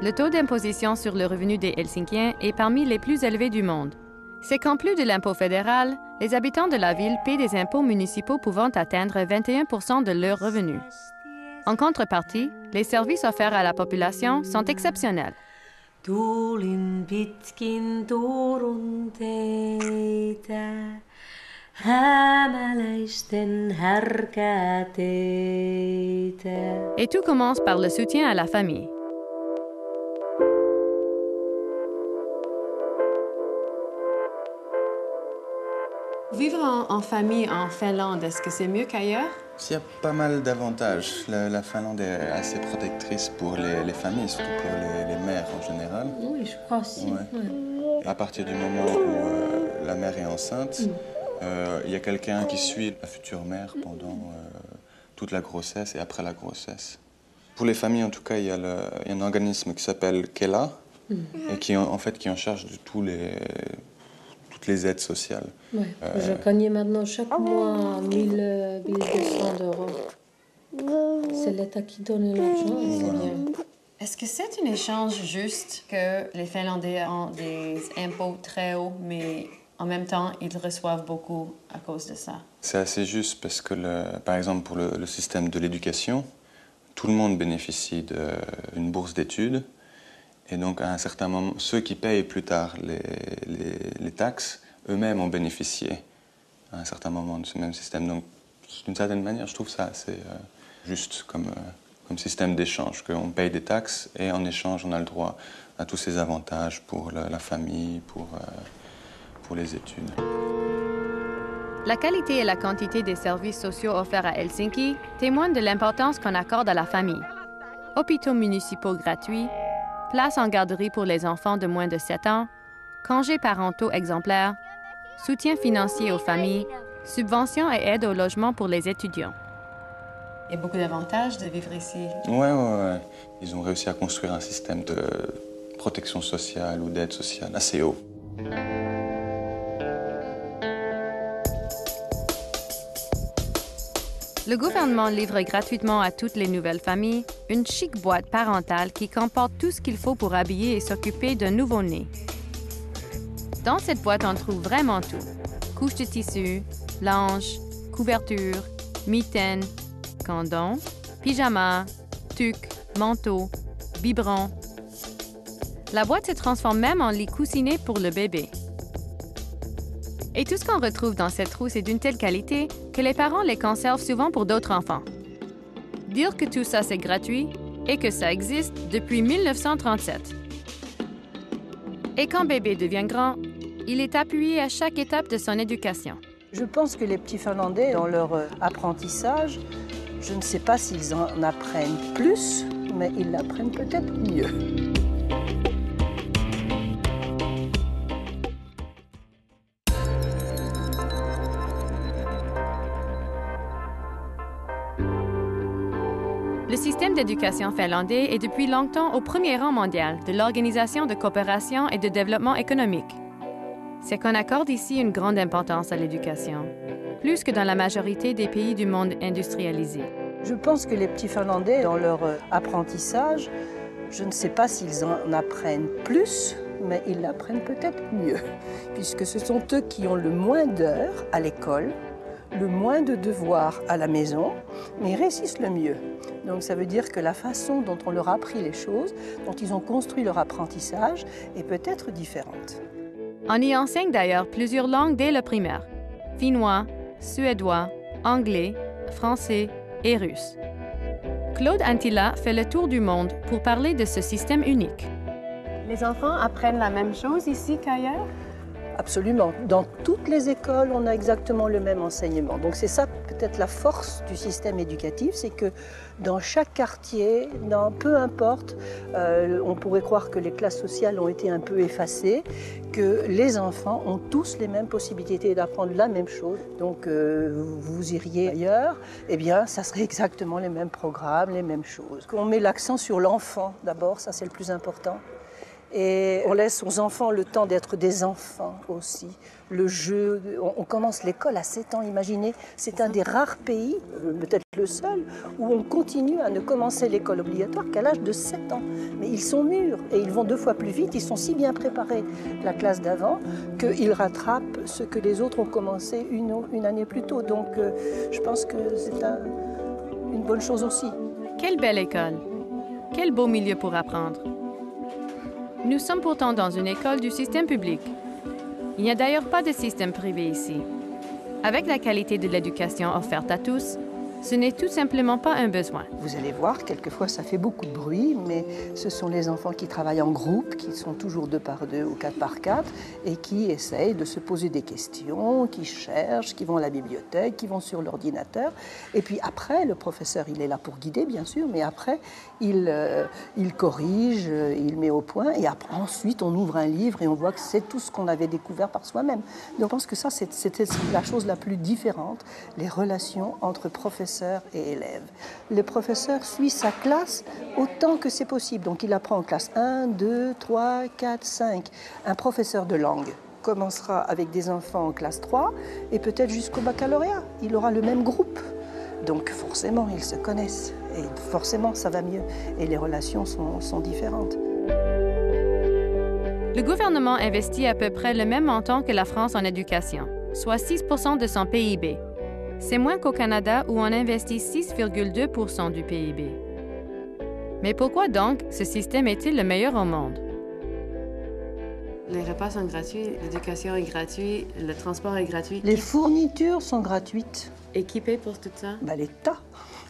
Le taux d'imposition sur le revenu des Helsinkiens est parmi les plus élevés du monde. C'est qu'en plus de l'impôt fédéral, les habitants de la ville paient des impôts municipaux pouvant atteindre 21% de leurs revenus. En contrepartie, les services offerts à la population sont exceptionnels. Tuulin pitkin Turun teitä, hämäläisten härkäteitä. Et tout commence par le soutien à la famille. Vivre en famille en Finlande, est-ce que c'est mieux qu'ailleurs? Il y a pas mal d'avantages. La Finlande est assez protectrice pour les familles, surtout pour les mères en général. Oui, je crois aussi. Ouais. À partir du moment où la mère est enceinte, il y a quelqu'un qui suit la future mère pendant toute la grossesse et après la grossesse. Pour les familles, en tout cas, il y a un organisme qui s'appelle Kela et qui est en charge de toutes les aides sociales. Ouais, je gagne maintenant chaque mois 1200 €. C'est l'État qui donne l'argent et c'est bien. Est-ce que c'est un échange juste que les Finlandais ont des impôts très hauts, mais en même temps, ils reçoivent beaucoup à cause de ça? C'est assez juste parce que, par exemple, pour le système de l'éducation, tout le monde bénéficie d'une bourse d'études. Et donc, à un certain moment, ceux qui payent plus tard les taxes, eux-mêmes ont bénéficié à un certain moment de ce même système. Donc, d'une certaine manière, je trouve ça assez juste comme système d'échange, qu'on paye des taxes et en échange, on a le droit à tous ces avantages pour la famille, pour les études. La qualité et la quantité des services sociaux offerts à Helsinki témoignent de l'importance qu'on accorde à la famille. Hôpitaux municipaux gratuits, places en garderie pour les enfants de moins de 7 ans, congés parentaux exemplaires, soutien financier aux familles, subventions et aides au logement pour les étudiants. Il y a beaucoup d'avantages de vivre ici. Ouais. Ils ont réussi à construire un système de protection sociale ou d'aide sociale assez haut. Le gouvernement livre gratuitement à toutes les nouvelles familles une chic boîte parentale qui comporte tout ce qu'il faut pour habiller et s'occuper d'un nouveau-né. Dans cette boîte, on trouve vraiment tout. Couches de tissu, linge, couverture, mitaines, condons, pyjamas, tuques, manteaux, biberons. La boîte se transforme même en lit coussiné pour le bébé. Et tout ce qu'on retrouve dans cette trousse est d'une telle qualité que les parents les conservent souvent pour d'autres enfants. Dire que tout ça c'est gratuit et que ça existe depuis 1937. Et quand bébé devient grand, il est appuyé à chaque étape de son éducation. Je pense que les petits Finlandais, dans leur apprentissage, je ne sais pas s'ils en apprennent plus, mais ils l'apprennent peut-être mieux. Le système d'éducation finlandais est depuis longtemps au premier rang mondial de l'Organisation de coopération et de développement économique. C'est qu'on accorde ici une grande importance à l'éducation, plus que dans la majorité des pays du monde industrialisé. Je pense que les petits Finlandais, dans leur apprentissage, je ne sais pas s'ils en apprennent plus, mais ils l'apprennent peut-être mieux, puisque ce sont eux qui ont le moins d'heures à l'école, le moins de devoirs à la maison, mais ils réussissent le mieux. Donc ça veut dire que la façon dont on leur a appris les choses, dont ils ont construit leur apprentissage, est peut-être différente. On y enseigne d'ailleurs plusieurs langues dès le primaire. Finnois, suédois, anglais, français et russe. Claude Antila fait le tour du monde pour parler de ce système unique. Les enfants apprennent la même chose ici qu'ailleurs? Absolument. Dans toutes les écoles, on a exactement le même enseignement. Donc c'est ça peut-être la force du système éducatif, c'est que dans chaque quartier, peu importe, on pourrait croire que les classes sociales ont été un peu effacées, que les enfants ont tous les mêmes possibilités d'apprendre la même chose. Donc vous iriez ailleurs, eh bien ça serait exactement les mêmes programmes, les mêmes choses. On met l'accent sur l'enfant d'abord, ça c'est le plus important. Et on laisse aux enfants le temps d'être des enfants aussi. Le jeu, on commence l'école à 7 ans, imaginez. C'est un des rares pays, peut-être le seul, où on continue à ne commencer l'école obligatoire qu'à l'âge de 7 ans. Mais ils sont mûrs et ils vont 2 fois plus vite. Ils sont si bien préparés, la classe d'avant, qu'ils rattrapent ce que les autres ont commencé une année plus tôt. Donc je pense que c'est une bonne chose aussi. Quelle belle école! Quel beau milieu pour apprendre! Nous sommes pourtant dans une école du système public. Il n'y a d'ailleurs pas de système privé ici. Avec la qualité de l'éducation offerte à tous, ce n'est tout simplement pas un besoin. Vous allez voir, quelquefois ça fait beaucoup de bruit, mais ce sont les enfants qui travaillent en groupe, qui sont toujours 2 par 2 ou 4 par 4, et qui essayent de se poser des questions, qui cherchent, qui vont à la bibliothèque, qui vont sur l'ordinateur. Et puis après, le professeur, il est là pour guider, bien sûr, mais après, il corrige, il met au point, et après, ensuite, on ouvre un livre et on voit que c'est tout ce qu'on avait découvert par soi-même. Donc je pense que ça, c'était la chose la plus différente, les relations entre professeurs et élèves. Le professeur suit sa classe autant que c'est possible. Donc il apprend en classe 1, 2, 3, 4, 5. Un professeur de langue commencera avec des enfants en classe 3 et peut-être jusqu'au baccalauréat. Il aura le même groupe. Donc forcément, ils se connaissent. Et forcément, ça va mieux. Et les relations sont différentes. Le gouvernement investit à peu près le même montant que la France en éducation, soit 6 % de son PIB. C'est moins qu'au Canada où on investit 6,2 % du PIB. Mais pourquoi donc ce système est-il le meilleur au monde? Les repas sont gratuits, l'éducation est gratuite, le transport est gratuit. Les fournitures sont gratuites. Équipés pour tout ça? L'État.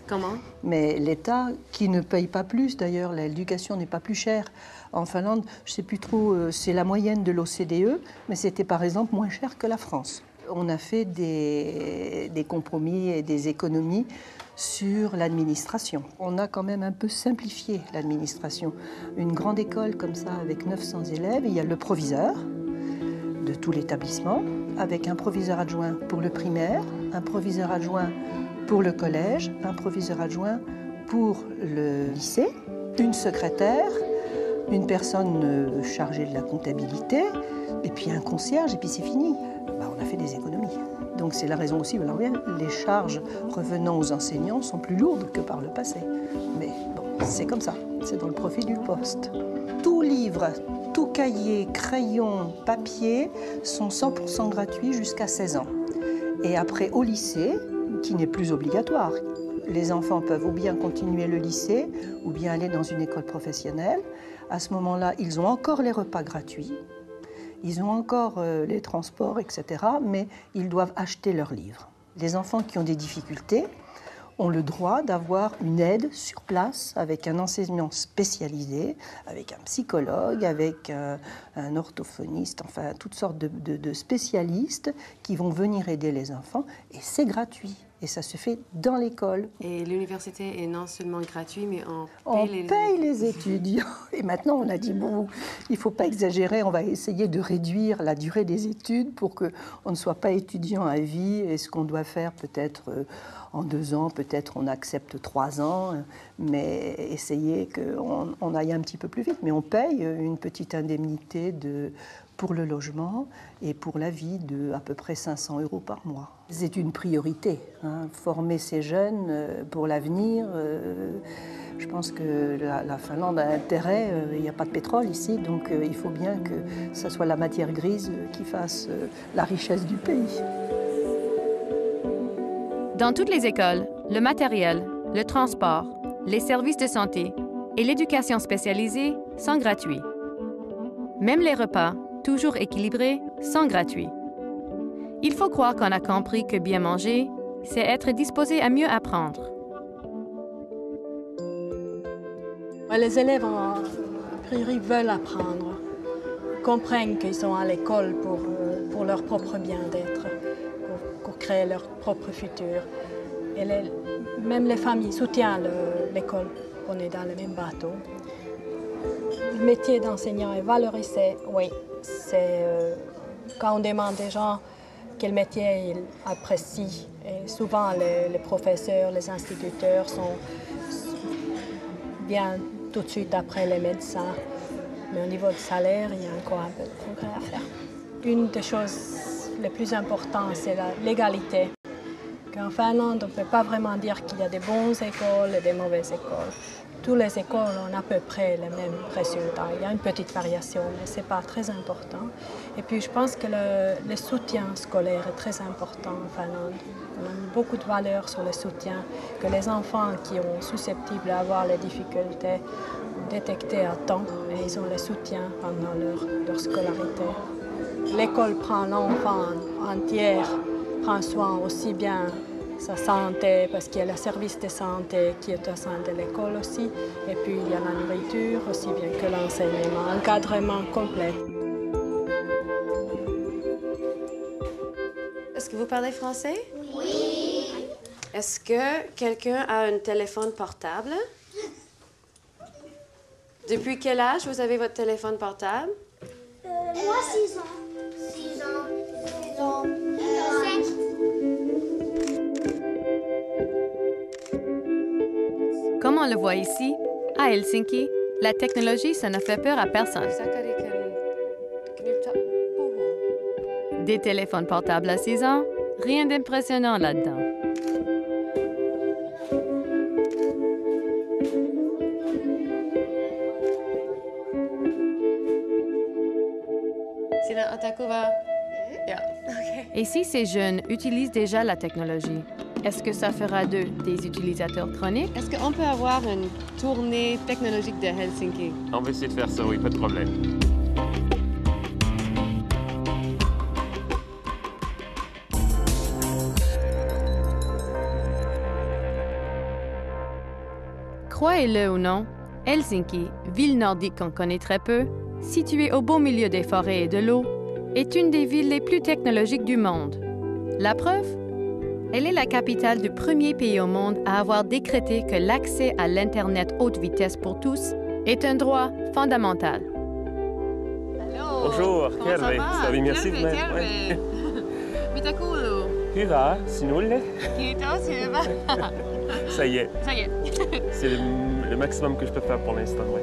Comment? Mais l'État qui ne paye pas plus, d'ailleurs, l'éducation n'est pas plus chère. En Finlande, je ne sais plus trop, c'est la moyenne de l'OCDE, mais c'était par exemple moins cher que la France. On a fait des compromis et des économies sur l'administration. On a quand même un peu simplifié l'administration. Une grande école comme ça, avec 900 élèves, il y a le proviseur de tout l'établissement, avec un proviseur adjoint pour le primaire, un proviseur adjoint pour le collège, un proviseur adjoint pour le lycée, une secrétaire, une personne chargée de la comptabilité, et puis un concierge, et puis c'est fini. On a fait des économies. Donc c'est la raison aussi pour laquelle les charges revenant aux enseignants sont plus lourdes que par le passé. Mais bon, c'est comme ça, c'est dans le profit du poste. Tout livre, tout cahier, crayon, papier sont 100% gratuits jusqu'à 16 ans. Et après au lycée, qui n'est plus obligatoire, les enfants peuvent ou bien continuer le lycée ou bien aller dans une école professionnelle. À ce moment-là, ils ont encore les repas gratuits. Ils ont encore les transports, etc., mais ils doivent acheter leurs livres. Les enfants qui ont des difficultés ont le droit d'avoir une aide sur place avec un enseignant spécialisé, avec un psychologue, avec un orthophoniste, enfin toutes sortes de spécialistes qui vont venir aider les enfants et c'est gratuit. Et ça se fait dans l'école. Et l'université est non seulement gratuite, mais on paye les étudiants. Et maintenant, on a dit, bon, il ne faut pas exagérer, on va essayer de réduire la durée des études pour qu'on ne soit pas étudiant à vie. Et ce qu'on doit faire peut-être en 2 ans, peut-être on accepte 3 ans, mais essayer qu'on aille un petit peu plus vite. Mais on paye une petite indemnité pour le logement et pour la vie de à peu près 500 € par mois. C'est une priorité, hein, former ces jeunes pour l'avenir. Je pense que la Finlande a intérêt, il n'y a pas de pétrole ici, donc il faut bien que ce soit la matière grise qui fasse la richesse du pays. Dans toutes les écoles, le matériel, le transport, les services de santé et l'éducation spécialisée sont gratuits. Même les repas, toujours équilibrés, sont gratuits. Il faut croire qu'on a compris que bien manger, c'est être disposé à mieux apprendre. Les élèves, a priori, veulent apprendre, comprennent qu'ils sont à l'école pour leur propre bien-être, pour créer leur propre futur. Et même les familles soutiennent l'école, on est dans le même bateau. Le métier d'enseignant est valorisé, oui. Quand on demande des gens quel métier ils apprécient, et souvent les professeurs, les instituteurs viennent tout de suite après les médecins. Mais au niveau du salaire, il y a encore un peu de progrès à faire. Une des choses les plus importantes, c'est l'égalité. En Finlande, on ne peut pas vraiment dire qu'il y a des bonnes écoles et des mauvaises écoles. Toutes les écoles ont à peu près les mêmes résultats. Il y a une petite variation, mais ce n'est pas très important. Et puis je pense que le soutien scolaire est très important en Finlande. On a mis beaucoup de valeur sur le soutien, que les enfants qui sont susceptibles d'avoir les difficultés ont détecté à temps et ils ont le soutien pendant leur scolarité. L'école prend l'enfant entier, prend soin aussi bien sa santé, parce qu'il y a le service de santé qui est au sein de l'école aussi, et puis il y a la nourriture, aussi bien que l'enseignement, l'encadrement complet. Est-ce que vous parlez français? Oui. Est-ce que quelqu'un a un téléphone portable? Depuis quel âge vous avez votre téléphone portable? Moi, 6 ans. 6 ans. 6 ans. 5. Comme on le voit ici, à Helsinki, la technologie, ça ne fait peur à personne. Des téléphones portables à 6 ans, rien d'impressionnant là-dedans. Et si ces jeunes utilisent déjà la technologie, est-ce que ça fera d'eux des utilisateurs chroniques? Est-ce qu'on peut avoir une tournée technologique de Helsinki? On va essayer de faire ça, oui, pas de problème. Croyez-le ou non, Helsinki, ville nordique qu'on connaît très peu, située au beau milieu des forêts et de l'eau, est une des villes les plus technologiques du monde. La preuve? Elle est la capitale du premier pays au monde à avoir décrété que l'accès à l'Internet haute vitesse pour tous est un droit fondamental. Bonjour, Terve. Ça va? Merci de Terve. Mitä kuuluu? Hyvä, sinulle? Kiitos, hyvä. Ça y est. Ça y est. C'est le maximum que je peux faire pour l'instant, oui.